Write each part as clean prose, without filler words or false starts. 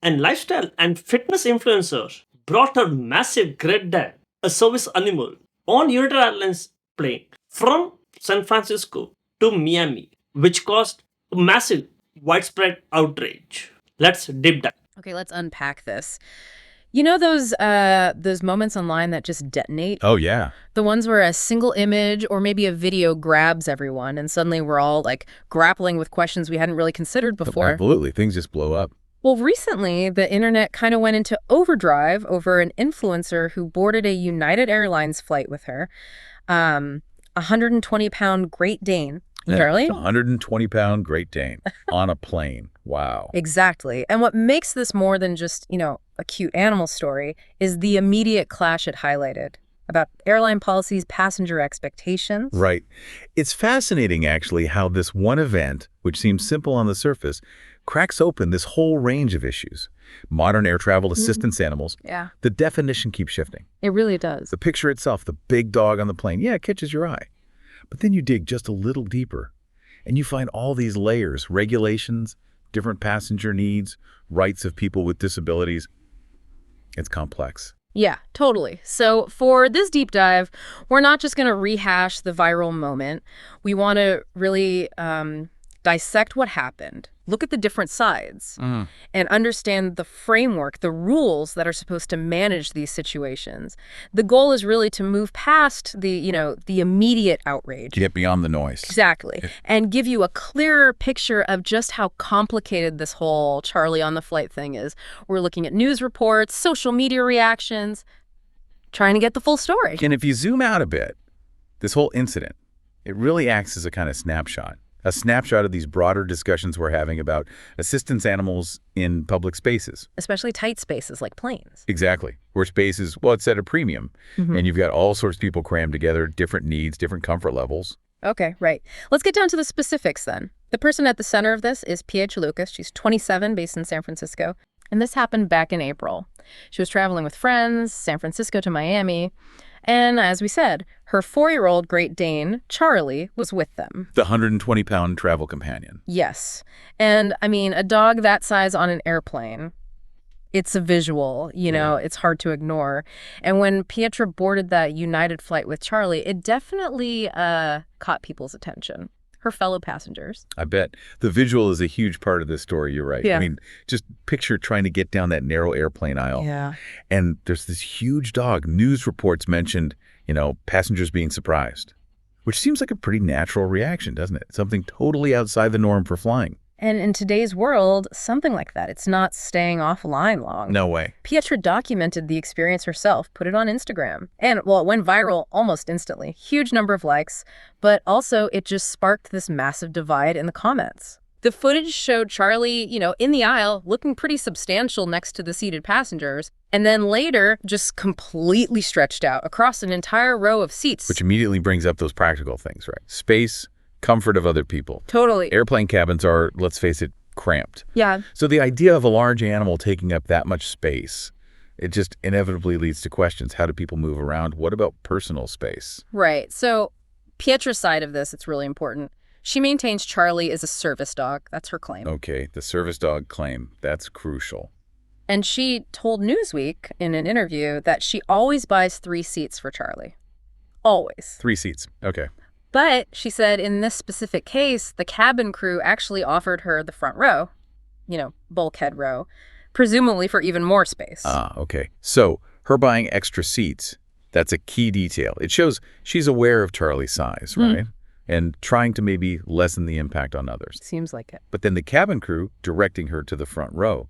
And lifestyle and fitness influencers brought a massive Great Dane, a service animal, on United Airlines plane from San Francisco to Miami, which caused a massive, widespread outrage. Let's deep dive. Okay, let's unpack this. You know those moments online that just detonate? Oh, yeah. The ones where a single image or maybe a video grabs everyone and suddenly we're all like grappling with questions we hadn't really considered before. Absolutely. Things just blow up. Well, recently, the internet kind of went into overdrive over an influencer who boarded a United Airlines flight with her. 120-pound Great Dane. Charlie? 120-pound Great Dane on a plane. Wow. Exactly. And what makes this more than just, a cute animal story is the immediate clash it highlighted about airline policies, passenger expectations. Right. It's fascinating, actually, how this one event, which seems simple on the surface, cracks open this whole range of issues. Modern air travel assistance animals. Yeah. The definition keeps shifting. It really does. The picture itself, the big dog on the plane, yeah, it catches your eye. But then you dig just a little deeper, and you find all these layers, regulations, different passenger needs, rights of people with disabilities. It's complex. Yeah, totally. So for this deep dive, we're not just going to rehash the viral moment. We want to really dissect what happened, look at the different sides, and understand the framework, the rules that are supposed to manage these situations. The goal is really to move past the immediate outrage. Get beyond the noise. Exactly. And give you a clearer picture of just how complicated this whole Charlie on the flight thing is. We're looking at news reports, social media reactions, trying to get the full story. And if you zoom out a bit, this whole incident, it really acts as a kind of snapshot. A snapshot of these broader discussions we're having about assistance animals in public spaces. Especially tight spaces like planes. Exactly. Where space is, well, it's at a premium. And you've got all sorts of people crammed together, different needs, different comfort levels. Okay, right. Let's get down to the specifics then. The person at the center of this is Pietra Lucas. She's 27, based in San Francisco. And this happened back in April. She was traveling with friends, San Francisco to Miami. And as we said, her 4-year-old Great Dane, Charlie, was with them. The 120-pound travel companion. Yes. And, a dog that size on an airplane, it's a visual, it's hard to ignore. And when Pietra boarded that United flight with Charlie, it definitely caught people's attention. Her fellow passengers. I bet. The visual is a huge part of this story, you're right. Yeah. Just picture trying to get down that narrow airplane aisle. Yeah. And there's this huge dog. News reports mentioned, passengers being surprised, which seems like a pretty natural reaction, doesn't it? Something totally outside the norm for flying. And in today's world, something like that, it's not staying offline long. No way. Pietra documented the experience herself, put it on Instagram. And, well, it went viral almost instantly. Huge number of likes. But also, it just sparked this massive divide in the comments. The footage showed Charlie, in the aisle, looking pretty substantial next to the seated passengers. And then later, just completely stretched out across an entire row of seats. Which immediately brings up those practical things, right? Space, comfort of other people. Totally. Airplane cabins are, let's face it, cramped. Yeah. So the idea of a large animal taking up that much space, it just inevitably leads to questions. How do people move around? What about personal space? Right. So Pietra's side of this, it's really important. She maintains Charlie is a service dog. That's her claim. Okay, the service dog claim. That's crucial. And she told Newsweek in an interview that she always buys 3 seats for Charlie. Always. 3 seats. Okay. But she said in this specific case, the cabin crew actually offered her the front row, bulkhead row, presumably for even more space. Okay. So her buying extra seats, that's a key detail. It shows she's aware of Charlie's size, right? And trying to maybe lessen the impact on others. Seems like it. But then the cabin crew directing her to the front row,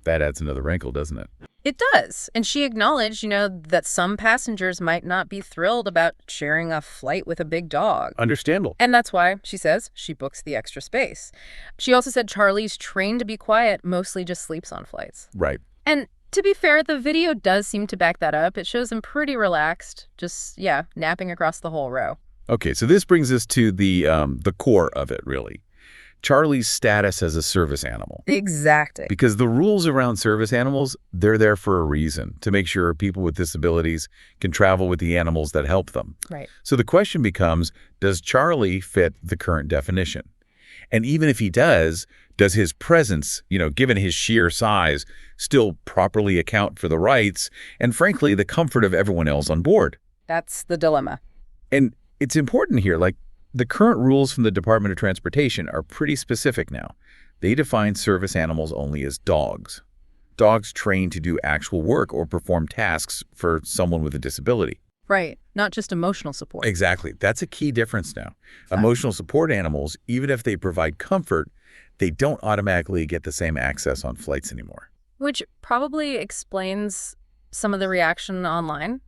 that adds another wrinkle, doesn't it? It does. And she acknowledged, that some passengers might not be thrilled about sharing a flight with a big dog. Understandable. And that's why, she says, she books the extra space. She also said Charlie's trained to be quiet, mostly just sleeps on flights. Right. And to be fair, the video does seem to back that up. It shows him pretty relaxed, just, napping across the whole row. Okay, so this brings us to the core of it, really. Charlie's status as a service animal. Exactly. Because the rules around service animals, they're there for a reason, to make sure people with disabilities can travel with the animals that help them. Right. So the question becomes, does Charlie fit the current definition? And even if he does his presence, given his sheer size, still properly account for the rights and, frankly, the comfort of everyone else on board? That's the dilemma. And it's important here, like, the current rules from the Department of Transportation are pretty specific now. They define service animals only as dogs. Dogs trained to do actual work or perform tasks for someone with a disability. Right. Not just emotional support. Exactly. That's a key difference now. Fine. Emotional support animals, even if they provide comfort, they don't automatically get the same access on flights anymore. Which probably explains some of the reaction online,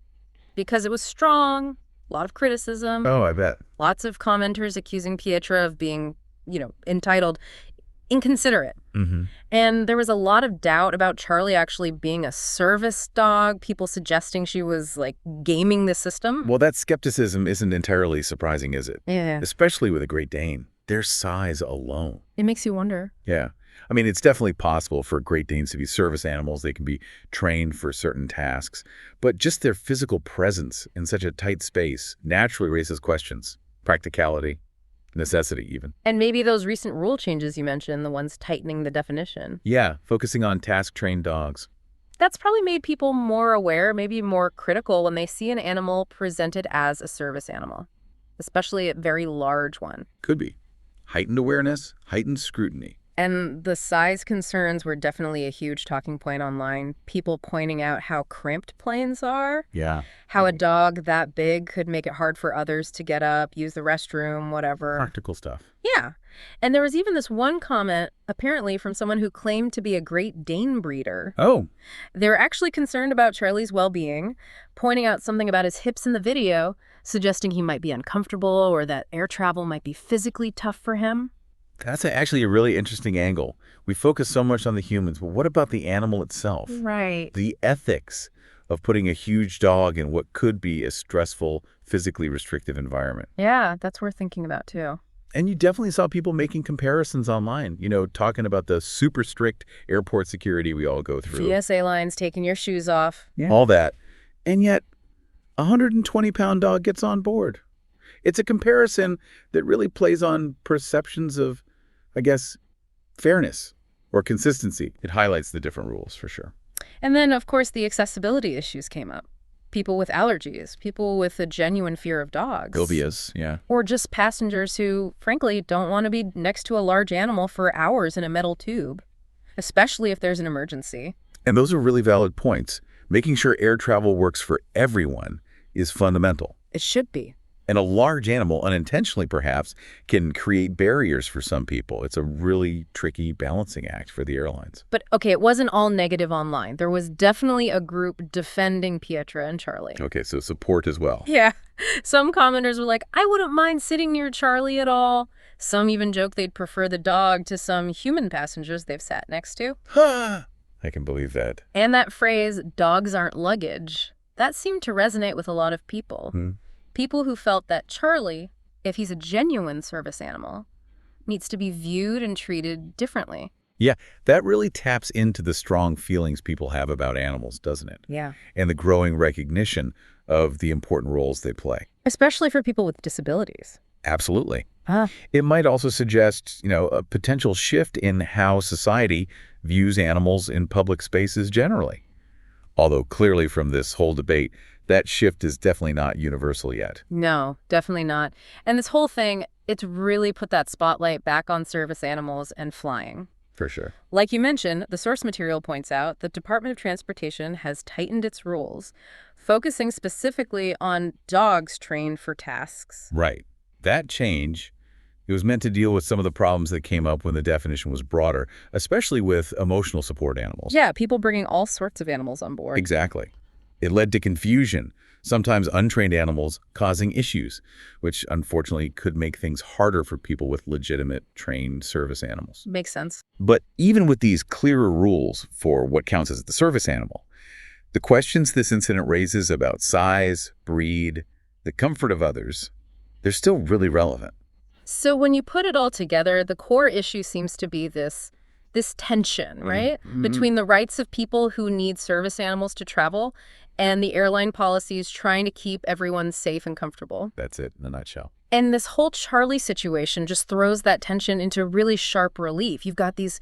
because it was strong, a lot of criticism. Oh, I bet. Lots of commenters accusing Pietra of being, entitled, inconsiderate. Mm-hmm. And there was a lot of doubt about Charlie actually being a service dog, people suggesting she was, like, gaming the system. Well, that skepticism isn't entirely surprising, is it? Yeah. Especially with a Great Dane. Their size alone. It makes you wonder. Yeah. I mean, it's definitely possible for Great Danes to be service animals. They can be trained for certain tasks. But just their physical presence in such a tight space naturally raises questions. Practicality, necessity even. And maybe those recent rule changes you mentioned, the ones tightening the definition. Yeah, focusing on task-trained dogs. That's probably made people more aware, maybe more critical when they see an animal presented as a service animal, especially a very large one. Could be. Heightened awareness, heightened scrutiny. And the size concerns were definitely a huge talking point online. People pointing out how cramped planes are. Yeah. How a dog that big could make it hard for others to get up, use the restroom, whatever. Practical stuff. Yeah. And there was even this one comment, apparently from someone who claimed to be a Great Dane breeder. Oh. They were actually concerned about Charlie's well-being, pointing out something about his hips in the video, suggesting he might be uncomfortable or that air travel might be physically tough for him. That's actually a really interesting angle. We focus so much on the humans, but what about the animal itself? Right. The ethics of putting a huge dog in what could be a stressful, physically restrictive environment. Yeah, that's worth thinking about too. And you definitely saw people making comparisons online, talking about the super strict airport security we all go through. TSA lines, taking your shoes off. Yeah. All that. And yet, a 120-pound dog gets on board. It's a comparison that really plays on perceptions of, I guess, fairness or consistency. It highlights the different rules for sure. And then, of course, the accessibility issues came up. People with allergies, people with a genuine fear of dogs. Phobias, yeah. Or just passengers who, frankly, don't want to be next to a large animal for hours in a metal tube, especially if there's an emergency. And those are really valid points. Making sure air travel works for everyone is fundamental. It should be. And a large animal, unintentionally perhaps, can create barriers for some people. It's a really tricky balancing act for the airlines. But, okay, it wasn't all negative online. There was definitely a group defending Pietra and Charlie. Okay, so support as well. Yeah. Some commenters were like, I wouldn't mind sitting near Charlie at all. Some even joke they'd prefer the dog to some human passengers they've sat next to. Ha! I can believe that. And that phrase, dogs aren't luggage, that seemed to resonate with a lot of people. People who felt that Charlie, if he's a genuine service animal, needs to be viewed and treated differently. Yeah, that really taps into the strong feelings people have about animals, doesn't it? Yeah. And the growing recognition of the important roles they play. Especially for people with disabilities. Absolutely. It might also suggest, a potential shift in how society views animals in public spaces generally. Although clearly from this whole debate, that shift is definitely not universal yet. No, definitely not. And this whole thing, it's really put that spotlight back on service animals and flying. For sure. Like you mentioned, the source material points out the Department of Transportation has tightened its rules, focusing specifically on dogs trained for tasks. Right. That change, it was meant to deal with some of the problems that came up when the definition was broader, especially with emotional support animals. Yeah, people bringing all sorts of animals on board. Exactly. It led to confusion, sometimes untrained animals causing issues, which unfortunately could make things harder for people with legitimate trained service animals. Makes sense. But even with these clearer rules for what counts as the service animal, the questions this incident raises about size, breed, the comfort of others, they're still really relevant. So when you put it all together, the core issue seems to be this tension, right? Between the rights of people who need service animals to travel and the airline policies trying to keep everyone safe and comfortable. That's it in a nutshell. And this whole Charlie situation just throws that tension into really sharp relief. You've got these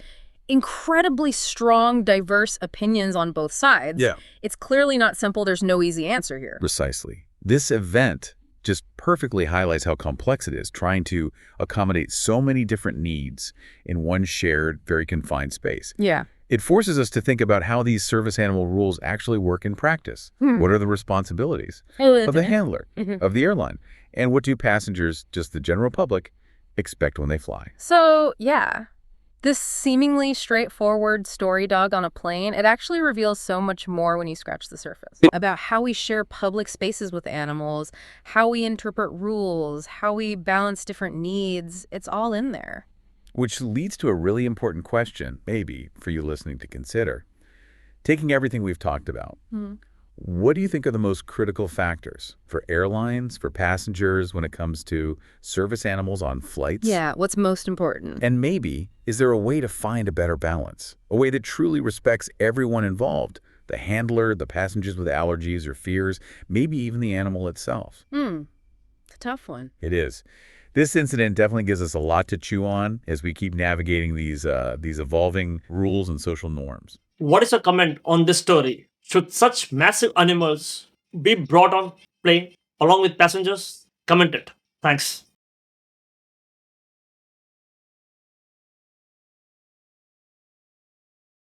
incredibly strong, diverse opinions on both sides. Yeah. It's clearly not simple. There's no easy answer here. Precisely. This event just perfectly highlights how complex it is, trying to accommodate so many different needs in one shared, very confined space. Yeah. It forces us to think about how these service animal rules actually work in practice. What are the responsibilities of the handler, of the airline? And what do passengers, just the general public, expect when they fly? So, yeah, this seemingly straightforward story, Dog on a Plane, it actually reveals so much more when you scratch the surface about how we share public spaces with animals, how we interpret rules, how we balance different needs. It's all in there. Which leads to a really important question, maybe, for you listening to consider. Taking everything we've talked about, what do you think are the most critical factors for airlines, for passengers, when it comes to service animals on flights? Yeah, what's most important? And maybe, is there a way to find a better balance? A way that truly respects everyone involved? The handler, the passengers with allergies or fears, maybe even the animal itself. It's a tough one. It is. This incident definitely gives us a lot to chew on as we keep navigating these evolving rules and social norms. What is your comment on this story? Should such massive animals be brought on plane along with passengers? Comment it. Thanks.